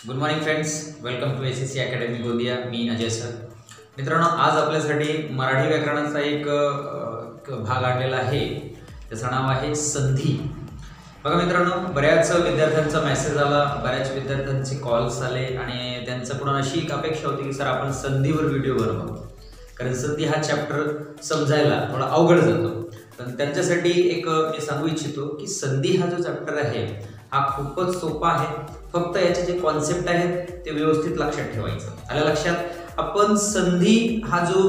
Good morning friends, welcome to ACC academy Gondia. मी Ajay sir. मित्रांनो, आज आपल्यासाठी मराठी व्याकरणाचा एक भाग आणलेला आहे. त्याचं नाव आहे संधी. बघा मित्रांनो, बऱ्याच विद्यार्थ्यांचा मेसेज आला, बऱ्याच विद्यार्थ्यांचे कॉल्स आले आणि त्यांच्याकडून अशी एक अपेक्षा होती की सर आपण संधीवर व्हिडिओ बनवा, कारण संधी हा चॅप्टर समजायला थोडा अवघड जातो. पण त्यांच्यासाठी एक मी सांगू इच्छितो की संधी हा जो चॅप्टर आहे हा खूपच सोपा आहे. फक्त याचे जे कॉन्सेप्ट आहेत ते व्यवस्थित लक्षात ठेवायचं. आलं लक्षात? आपण संधी हा जो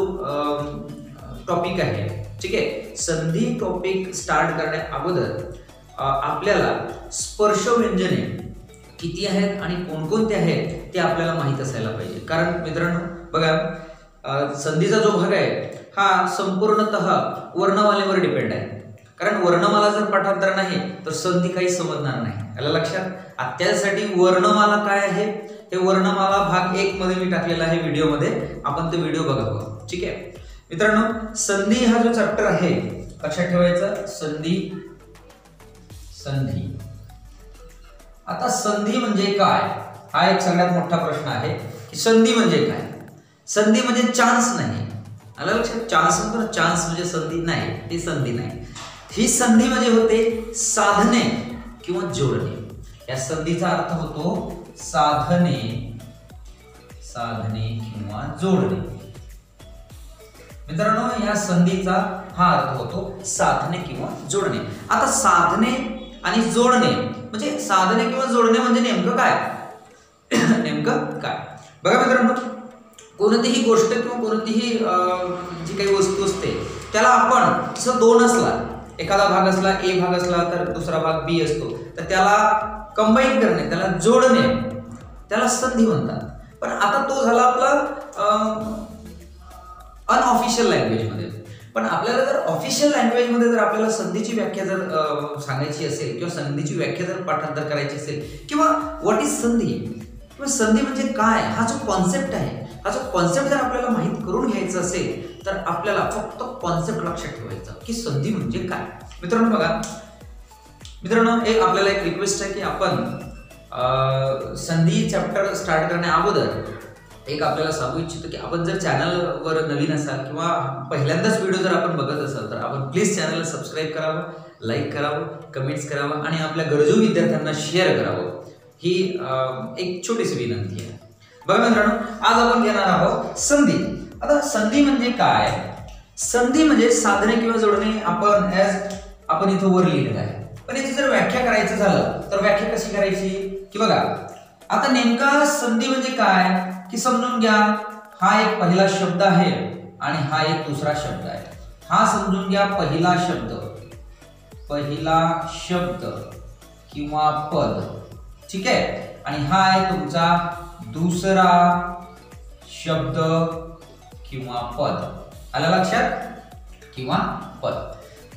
टॉपिक आहे, ठीक आहे, संधी टॉपिक स्टार्ट करण्या अगोदर आपल्याला स्पर्श व्यंजने किती आहेत आणि कोणकोणते आहेत ते आपल्याला माहीत असायला पाहिजे. कारण मित्रांनो बघा, संधीचा जो भाग आहे हा संपूर्णतः वर्णमालेवर डिपेंड आहे. कारण वर्णमाला जर पाठांतर नाही तर संधी काही समजणार नाही. आलं लक्षात? त्यासाठी वर्णमाला काय आहे हे वर्णमाला भाग 1 मध्ये मी टाकलेला आहे व्हिडिओमध्ये, आपण ते व्हिडिओ बघावं. ठीक आहे मित्रांनो, संधी हा जो चॅप्टर आहे लक्षात ठेवायचा. संधी. आता संधी म्हणजे काय हा एक सगळ्यात मोठा प्रश्न आहे की संधी म्हणजे काय. संधी म्हणजे चान्स नाही. आलं लक्षात? चान्स म्हणजे संधी नाही, ती संधी नाही. ही संधी म्हणजे होते साधने किंवा जोडणे. या संधीचा अर्थ होतो साधने किंवा जोडणे. मित्रांनो, या संधीचा हा अर्थ होतो साधने किंवा जोडणे. आता साधने आणि जोडणे म्हणजे साधने किंवा जोडणे म्हणजे नेमकं काय? बघा मित्रांनो, कोणतीही गोष्ट किंवा कोणतीही जी काही वस्तू असते त्याला आपण जसं दोन असला, एखादा भाग असला ए भाग असला तर दुसरा भाग बी असतो, तर त्याला कंबाईन करणे, त्याला जोडणे, त्याला संधी म्हणतात. पण आता तो झाला आपला अनऑफिशियल लँग्वेज मध्ये. पण आपल्याला जर ऑफिशियल लँग्वेज मध्ये जर आपल्याला संधीची व्याख्या जर सांगायची असेल किंवा संधीची व्याख्या जर पाठांतर करायची असेल किंवा व्हॉट इज संधी किंवा संधी म्हणजे काय, हा जो कॉन्सेप्ट आहे, हा जो कॉन्सेप्ट जर आपल्याला माहित करून घ्यायचा असेल तर आपल्याला फक्त कॉन्सेप्ट लक्षात ठेवायचा की संधी म्हणजे काय. मित्रांनो बघा, एक आपल्याला एक रिक्वेस्ट आहे की आपण संधी चॅप्टर स्टार्ट करण्या अगोदर एक आपल्याला सांगू इच्छितो की आपण जर चॅनलवर नवीन असाल किंवा पहिल्यांदाच व्हिडिओ जर आपण बघत असाल तर आपण प्लीज चॅनलला सबस्क्राईब करावं, लाईक करावं, कमेंट्स करावं आणि आपल्या गरजू विद्यार्थ्यांना शेअर करावं. ही एक छोटीशी विनंती आहे. बघा मित्रांनो, आज आपण घेणार आहोत संधी. आता संधी म्हणजे काय? संधी म्हणजे साधने किंवा जोडणे. आपण इथं वर लिहिलेलं आहे. पण याची जर व्याख्या करायचं झालं तर व्याख्या कशी करायची की बघा, आता नेमका संधी म्हणजे काय की समजून घ्या. हा एक पहिला शब्द आहे आणि हा एक दुसरा शब्द आहे. हा समजून घ्या पहिला शब्द किंवा पद, ठीक आहे, आणि हा आहे तुमचा दुसरा शब्द किंवा पद. आलं लक्षात? किंवा पद.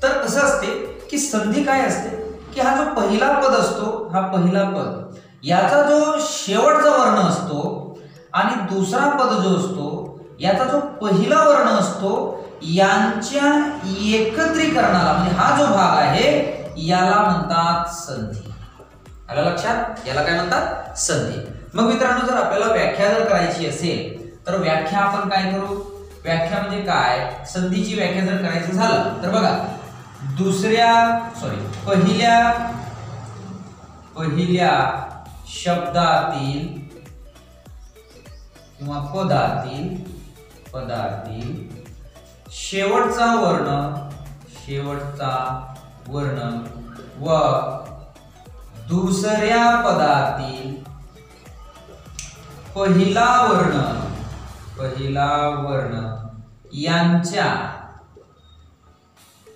तर कसं असते की संधी काय असते की हा जो पहिला पद असतो, हा पहिला पद याचा जो शेवटचा वर्ण असतो आणि दुसरा पद जो असतो याचा जो पहिला वर्ण असतो यांच्या एकत्रीकरणाला म्हणजे हा जो भाग आहे याला म्हणतात संधी. आलं लक्षात? याला काय म्हणतात? संधी. मग मित्रांनो, जर आपल्याला व्याख्या जर करायची असेल तर व्याख्या आपण काय करू? व्याख्या म्हणजे काय? संधीची व्याख्या जर करायचं झालं तर बघा, पहिल्या शब्दातील किंवा पदातील शेवटचा वर्ण व दुसऱ्या पदातील पहिला वर्ण यांच्या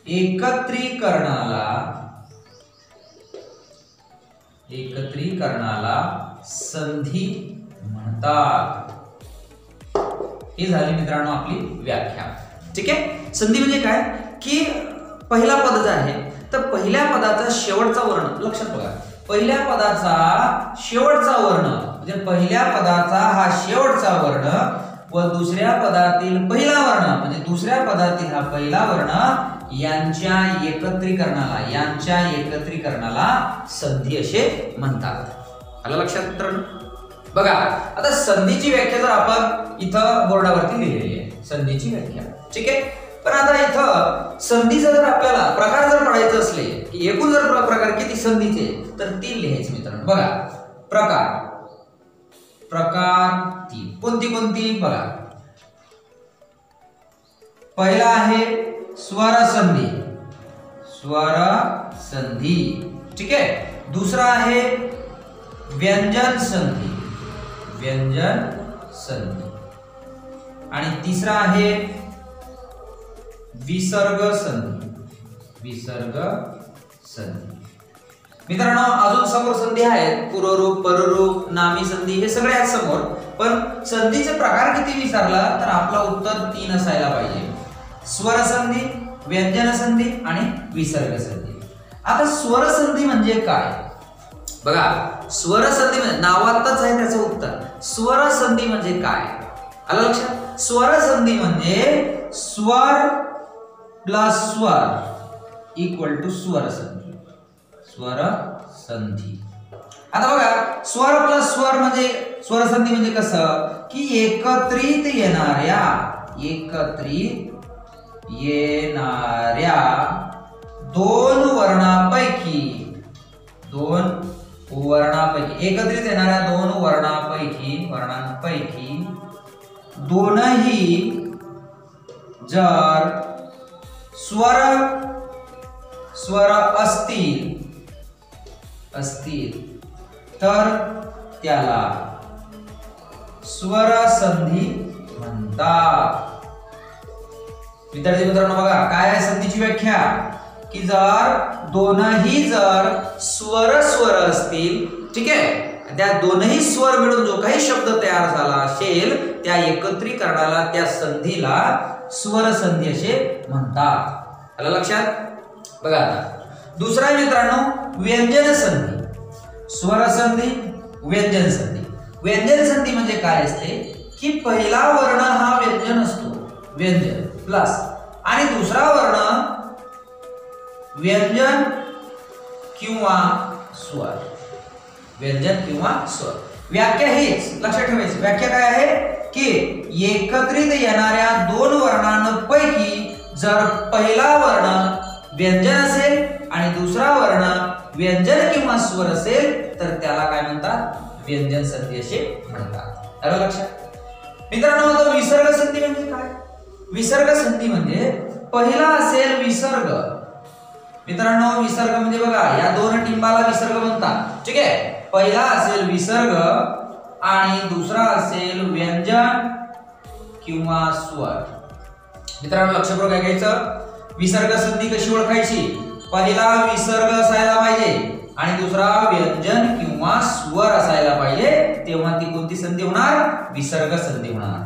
एकत्रीकरणाला संधी म्हणतात. ही झाली मित्रांनो आपली व्याख्या. ठीक आहे. संधी म्हणजे काय की पहिला पद जे आहे तर पहिल्या पदाचा शेवटचा वर्ण लक्षात बघा. पहिल्या पदाचा शेवटचा वर्ण म्हणजे पहिल्या पदाचा हा शेवटचा वर्ण व दुसऱ्या पदातील पहिला वर्ण म्हणजे दुसऱ्या पदातील हा पहिला वर्ण यांच्या एकत्रीकरणाला संधी असे म्हणतात. आलं लक्षात मित्रांनो? बघा आता संधीची व्याख्या जर आपण इथं बोर्डावरती लिहिलेली आहे, संधीची व्याख्या, ठीक आहे. पण आता इथं संधीचा जर आपल्याला प्रकार जर पडायचे असले की एकूण जर प्रकार किती संधीचे तर 3 लिहायचे मित्रांनो. बघा प्रकार 3 कोणती बघा. पहिला आहे स्वर संधी, ठीक आहे. दुसरा आहे व्यंजन संधी आणि तिसरा आहे विसर्ग संधी. मित्रांनो अजून समोर संधी आहेत, पूर्वरूप, पररूप, नामी संधी, हे सगळे आहेत समोर. पण संधीचे प्रकार किती विचारला तर आपला उत्तर 3 असायला पाहिजे. स्वर संधी, व्यंजन संधी आणि विसर्ग संधी. आता स्वर संधी म्हणजे काय बघा. स्वर संधी म्हणजे नावातच आहे त्याचं उत्तर. स्वर संधी म्हणजे काय आलं लक्षात. स्वर संधी म्हणजे स्वर प्लस स्वर इक्वल टू स्वर संधी. आता बघा स्वर प्लस स्वर म्हणजे स्वर संधी म्हणजे कसं की एकत्रित येणाऱ्या दोन वर्णापैकी एकत्रित येणाऱ्या दोन वर्णांपैकी दोनही जर स्वर असतील तर त्याला स्वर संधी म्हणतात. विद्यार्थी मित्रांनो बघा काय आहे संधीची व्याख्या की जर दोनही स्वर असतील, ठीक आहे, त्या दोनही स्वर मिळून जो काही शब्द तयार झाला असेल त्या एकत्रीकरणाला, त्या संधीला स्वर संधी असे म्हणतात. आलं लक्षात. बघा आता दुसरा मित्रांनो व्यंजन संधी. स्वर संधी, व्यंजन संधी. व्यंजन संधी म्हणजे काय असते की पहिला वर्ण हा व्यंजन असतो, व्यंजन प्लस, आणि दुसरा वर्ण व्यंजन किंवा स्वर. व्याख्या हेच लक्षात ठेवायची. व्याख्या काय आहे की एकत्रित येणाऱ्या दोन वर्णांपैकी जर पहिला वर्ण व्यंजन असेल आणि दुसरा वर्ण व्यंजन किंवा स्वर असेल तर त्याला काय म्हणतात, व्यंजन संधी असे म्हणतात. आलं लक्षात. मित्रांनो आता विसर्ग संधी म्हणजे काय. विसर्ग संधी म्हणजे पहिला असेल विसर्ग. मित्रांनो विसर्ग म्हणजे बघा या दोन टिंबाला विसर्ग म्हणतात, ठीक आहे. पहिला असेल विसर्ग आणि दुसरा असेल व्यंजन किंवा स्वर. मित्रांनो लक्षपूर्वक काय घ्यायचं. विसर्ग संधी कशी ओळखायची. पहिला विसर्ग असायला पाहिजे आणि दुसरा व्यंजन किंवा स्वर असायला पाहिजे, तेव्हा ती कोणती संधी होणार, विसर्ग संधी होणार.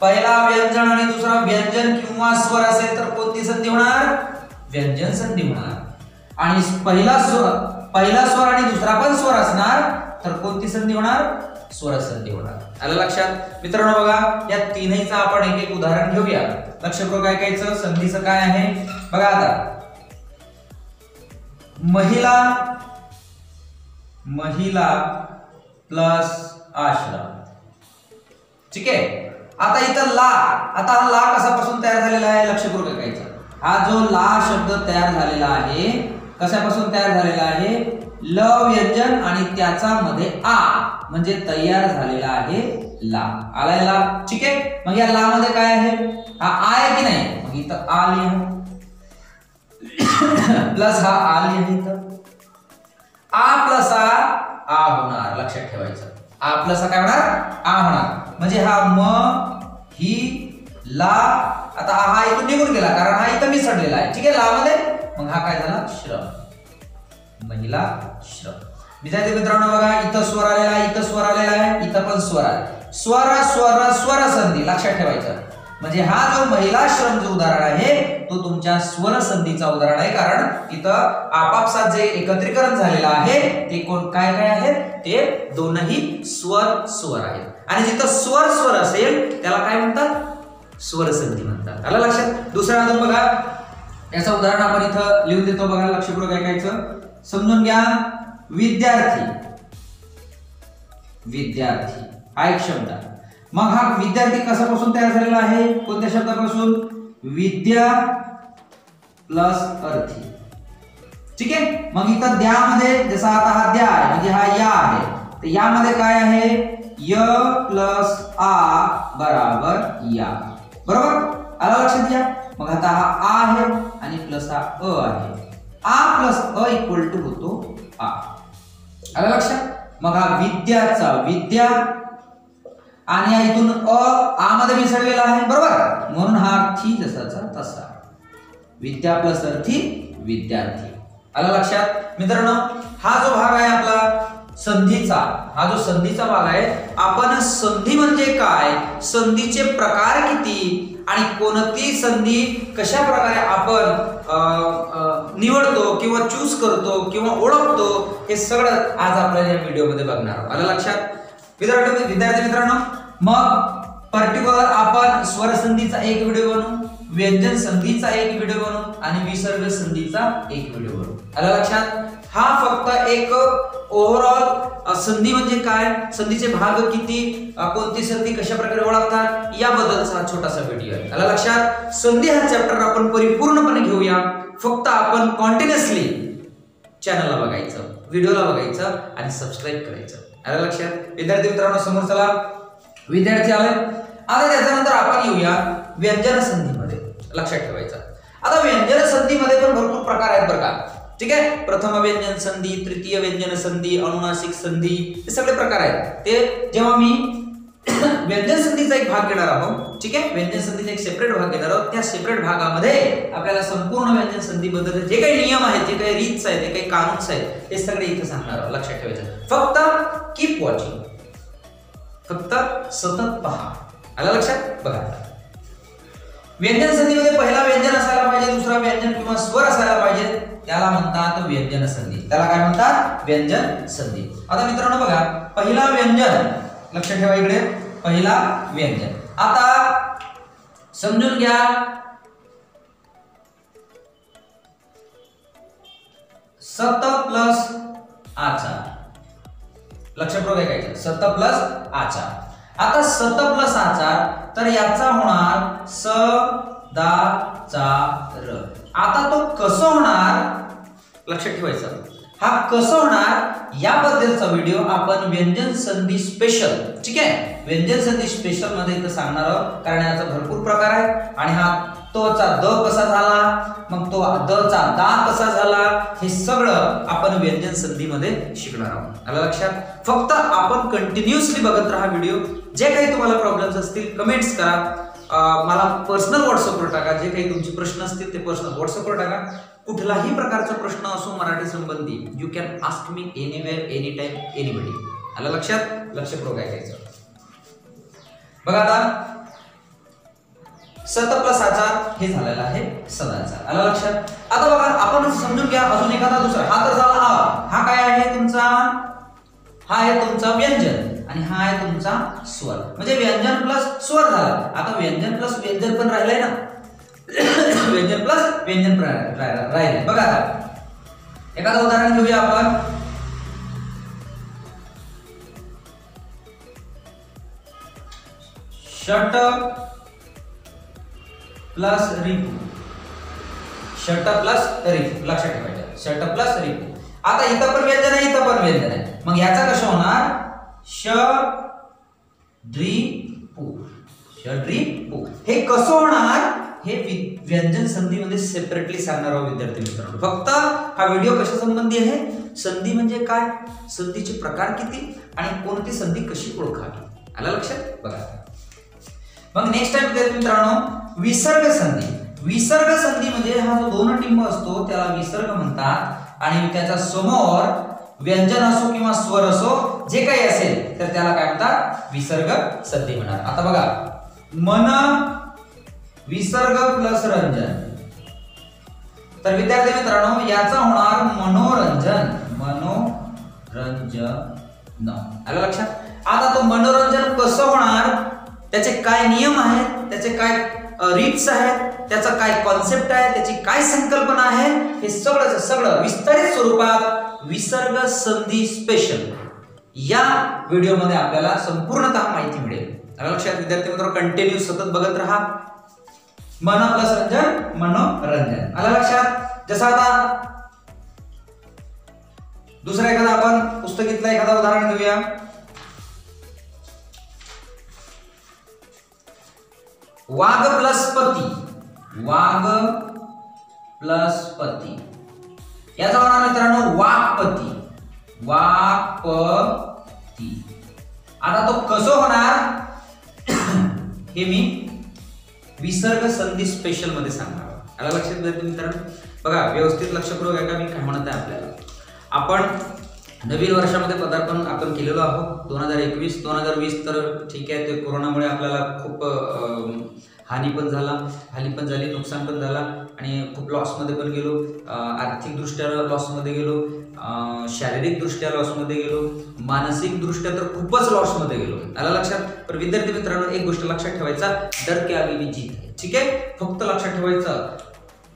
पहिला व्यंजन आणि दुसरा व्यंजन किंवा स्वर असेल तर कोणती संधी होणार, व्यंजन संधी होणार. आणि पहिला स्वर आणि दुसरा पण स्वर असणार तर कोणती संधी होणार, स्वर संधी होणार. आलं लक्षात. मित्रांनो बघा या तीनहीचं आपण एक एक उदाहरण घेऊया. लक्षपूर्वक काय करायचं. संधीचं काय आहे बघा. आता महिला प्लस आश्रम, ठीक आहे. आता इथं ला, आता हा ला कशापासून तयार झालेला आहे लक्षपूर्वक ऐकायचं. हा जो ला शब्द तयार झालेला आहे कशापासून तयार झालेला आहे, ल व्यंजन आणि त्याचा मध्ये आ म्हणजे तयार झालेला आहे ला. आलाय ला, ठीक आहे. मग या ला मध्ये काय आहे, हा आ आहे की नाही, मग इथं आ लिहा प्लस हा आ लिहा इथं. आ प्लस आ होणार, लक्षात ठेवायचं. आ प्लस काय होणार, आ होणार. म्हणजे हा म ही ला, आता हा इथून निघून गेला कारण हा इथं मिसळलेला आहे, ठीक आहे, ला मध्ये. मग हा काय झाला, श्रम, महिला श्रम. विद्यार्थी मित्रांनो बघा इथं स्वर आलेला आहे, इथं स्वर आलेला आहे, इथं पण स्वर आहे. स्वर संधी लक्षात ठेवायचं. म्हणजे हा जो महिला श्रम जो उदाहरण आहे तो तुमच्या स्वर संधीचा उदाहरण आहे, कारण इथं आपापसात जे एकत्रीकरण झालेलं आहे ते कोण काय काय आहे, ते दोनही स्वर आहेत. आणि जिथं स्वर असेल त्याला काय म्हणतात, स्वर संधी म्हणतात. आलं लक्षात. दुसरा अजून बघा याचं उदाहरण आपण इथं लिहून देतो बघा. लक्षपूर्वक ऐकायचं, समजून घ्या. विद्यार्थी विद्यार्थी हा एक शब्द आहे. मग हा विद्यार्थी कशापासून तयार झालेला आहे? कोणत्या शब्दापासून? विद्या प्लस अर्थी. ठीक आहे. मग इथं द्यामध्ये जसा आता हा द्या आहे म्हणजे हा या आहे, तर यामध्ये काय आहे? य प्लस आ बराबर या. बरोबर आला लक्षात घ्या. मग आता हा आ आहे आणि प्लस हा अ आहे. आ प्लस अ इक्वल टू होतो आ. आला लक्षात. मग हा विद्याचा विद्या आणि या इथून अ आ मध्ये मिसळलेला आहे. बरोबर, म्हणून हा अर्थी जसाचा तसा. विद्या प्लस अर्थी विद्यार्थी. आला लक्षात मित्रांनो. हा जो भाग आहे आपला संधीचा, हा जो संधीचा भाग आहे, आपण संधी म्हणजे काय, संधीचे प्रकार किती आणि कोणती संधी कशा प्रकारे आपण निवडतो किंवा चूज करतो किंवा ओळखतो, हे सगळं आज आपल्याला या व्हिडिओमध्ये बघणार आहोत. आलं लक्षात विद्यार्थी मित्रांनो. मग पर्टिक्युलर आपण स्वर संधीचा एक व्हिडिओ बनवू, व्यंजन संधीचा एक व्हिडिओ बनवू आणि विसर्ग संधीचा एक व्हिडिओ बनवू. आलं लक्षात. हा फक्त एक ओव्हरऑल संधी म्हणजे काय, संधीचे भाग किती, कोणती संधी कशा प्रकारे ओळखतात याबद्दलचा छोटासा व्हिडिओ आहे. आलं लक्षात. संधी हा चॅप्टर आपण परिपूर्णपणे घेऊया. फक्त आपण कॉन्टिन्युअसली चॅनलला बघायचं, व्हिडिओला बघायचं आणि सबस्क्राईब करायचं. आलं लक्षात. विद्यार्थी मित्रांनो समोर चला. विद्यार्थी आले. आता त्याच्यानंतर आपण येऊया व्यंजन संधीमध्ये. लक्षात ठेवायचं. आता व्यंजन संधीमध्ये पण भरपूर प्रकार आहेत बरं का. ठीक आहे. प्रथम व्यंजन संधी, तृतीय व्यंजन संधी, अनुनासिक संधी, हे सगळे प्रकार आहेत. ते जेव्हा मी व्यंजन संधीचा एक भाग घेणार आहोत, ठीक आहे, व्यंजन संधीचा एक सेपरेट भाग घेणार आहोत, त्या सेपरेट भागामध्ये आपल्याला संपूर्ण व्यंजन संधीबद्दल जे काही नियम आहेत, जे काही रीत्स आहेत, जे काही कानून्स आहेत, हे सगळे इथे सांगणार आहोत. लक्षात ठेवायचं. फक्त कीप वॉचिंग, फक्त सतत पहा. आलं लक्षात. बघा व्यंजन संधीमध्ये पहिला व्यंजन असायला पाहिजे, दुसरा व्यंजन किंवा स्वर असायला पाहिजे, त्याला म्हणतात व्यंजन संधी. त्याला काय म्हणतात? व्यंजन संधी. आता मित्रांनो बघा, पहिला व्यंजन, लक्षात ठेवा इकडे, पहिला व्यंजन. आता समजून घ्या, सत प्लस आचा. लक्षपूर्वक ऐकायचं, सत प्लस आचा. आता सत प्लस आचा, तर याचा होणार स दा चा र. आता तो कसं होणार लक्षात ठेवायचं. हा कसं होणार याबद्दलचा व्हिडिओ आपण व्यंजन संधी स्पेशल, ठीक आहे, व्यंजन संधी स्पेशल मध्ये इथं सांगणार आहोत. कारण याचा भरपूर प्रकार आहे आणि हा तो चा द कसा झाला, मग तो द चा दा कसा झाला, हे सगळं आपण व्यंजन संधीमध्ये शिकणार आहोत. आलं लक्षात. फक्त आपण कंटिन्युअसली बघत राहा व्हिडिओ. जे काही तुम्हाला प्रॉब्लेम्स असतील कमेंट्स करा, मला पर्सनल व्हॉट्सअपवर टाका. जे काही तुमचे प्रश्न असतील ते पर्सनल व्हॉट्सअपवर टाका. कुठलाही प्रकारचा प्रश्न असो मराठी संबंधी, you can ask me anywhere, any time, anybody. आलं लक्षात. लक्षपूर्वक ऐकायचं. बघा आता सत प्लस आचा हे झालेला आहे सदाचा. आलं लक्षात. आता बघा आपण समजून घ्या अजून एखादा दुसरा. हा तर झाला आ. हा काय आहे तुमचा? हा आहे तुमचा व्यंजन आणि हा आहे तुमचा स्वर. म्हणजे व्यंजन प्लस स्वर झाला. आता व्यंजन प्लस व्यंजन पण राहिलंय ना. व्यंजन प्लस व्यंजन राहिले. बघा आता एखादं उदाहरण घेऊया आपण. षट प्लस रिपू. षट प्लस रिपू. लक्षात ठेवायचं. षट प्लस रिपू. आता इथं पण व्यंजन आहे, इथं पण व्यंजन आहे. मग याचा कसं होणार? ष ड्री पू. ष ड्री पू. हे कसं होणार हे व्यंजन संधीमध्ये सेपरेटली सांगणार आहोत विद्यार्थी मित्रांनो. फक्त हा व्हिडिओ कशा संबंधी आहे? संधी म्हणजे काय, संधीचे प्रकार किती आणि कोणती संधी कशी ओळखावी. आलं लक्षात. बघा मग नेक्स्ट टाइम विद्यार्थी मित्रांनो विसर्ग संधी. विसर्ग संधी म्हणजे हा जो दोन टिंब असतो त्याला विसर्ग म्हणतात आणि त्याच्या समोर व्यंजन असो किंवा स्वर असो जे काही असेल तर त्याला काय म्हणतात? विसर्ग संधी म्हणतात. आता बघा मन विसर्ग प्लस रंजन. तर विद्यार्थी मित्रांनो याचा होणार मनोरंजन. मनोरंजन. आलं लक्षात. आता तो मनोरंजन कसं होणार, त्याचे काय नियम आहेत, त्याचे काय रीट्स आहेत, त्याचा काय कॉन्सेप्ट आहे, त्याची काय संकल्पना आहे, हे सगळं विस्तारित स्वरूपात विसर्ग संधी स्पेशल या व्हिडिओमध्ये आपल्याला संपूर्णतः माहिती मिळेल. लक्षात विद्यार्थी मित्रांनो, कंटिन्यू सतत बघत राहा. मन प्लस रंजन मनोरंजन. आलं लक्षात. जसं आता दुसरा एखादा आपण पुस्तकीतलं एखादा उदाहरण घेऊया. वाघ प्लस पती. वाघ प्लस पती याचा होणार मित्रांनो वाघपती. वाघपती. आता तो कसं होणार हे मी विसर्ग संधी स्पेशल मध्ये सांगणार. आला लक्षात विद्यार्थी मित्रांनो. बघा व्यवस्थित लक्षपूर्वक ऐका मी काय म्हणत आहे. आपल्याला आपण नवीन वर्षामध्ये पदार्पण आपण केलेलो आहोत. 2021 तर ठीक आहे, ते कोरोनामुळे आपल्याला खूप हानी पण झाली, नुकसान पण झाला आणि खूप लॉसमध्ये पण गेलो. आर्थिकदृष्ट्या लॉसमध्ये गेलो, शारीरिकदृष्ट्या लॉसमध्ये गेलो, मानसिकदृष्ट्या तर खूपच लॉसमध्ये गेलो. आला लक्षात. पण विद्यार्थी मित्रांनो, एक गोष्ट लक्षात ठेवायचा, डर के आगे भी जीत है. ठीक आहे, फक्त लक्षात ठेवायचं,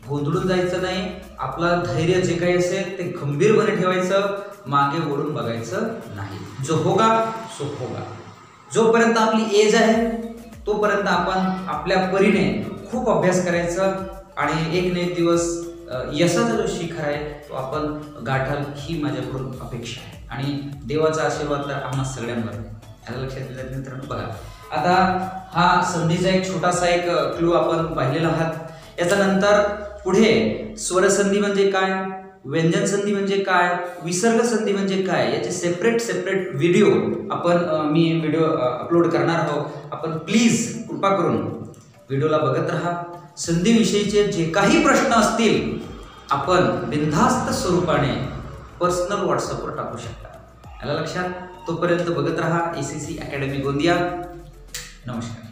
गोंधळून जायचं नाही. आपलं धैर्य जे काही असेल ते गंभीरपणे ठेवायचं, मागे वळून बघायचं नाही. जो होगा सो होगा. जोपर्यंत आपली एज आहे तोपर्यंत आपण आपल्या परीने खूप अभ्यास करायचा आणि एक ना एक दिवस यशाचा जो शिखर आहे तो आपण गाठाल ही माझ्याकडून अपेक्षा आहे. आणि देवाचा आशीर्वाद तर आम्हा सगळ्यांवर आहे. याला लक्षात दिलं मित्रांनो. बघा आता हा संधीचा एक छोटासा एक क्लू आपण पाहिलेला आहात. याच्यानंतर पुढे स्वरसंधी म्हणजे काय, व्यंजन संधी म्हणजे काय, विसर्ग संधी म्हणजे काय, याचे सेपरेट व्हिडिओ मी व्हिडिओ अपलोड करणार आहोत. आपण प्लीज कृपा करून व्हिडिओला बघत राहा. संधीविषयीचे जे काही प्रश्न असतील आपण बिनधास्त स्वरूपाने पर्सनल व्हॉट्सअपवर टाकू शकता. याला लक्षात. तोपर्यंत बघत राहा ACC अकॅडमी गोंदिया. नमस्कार.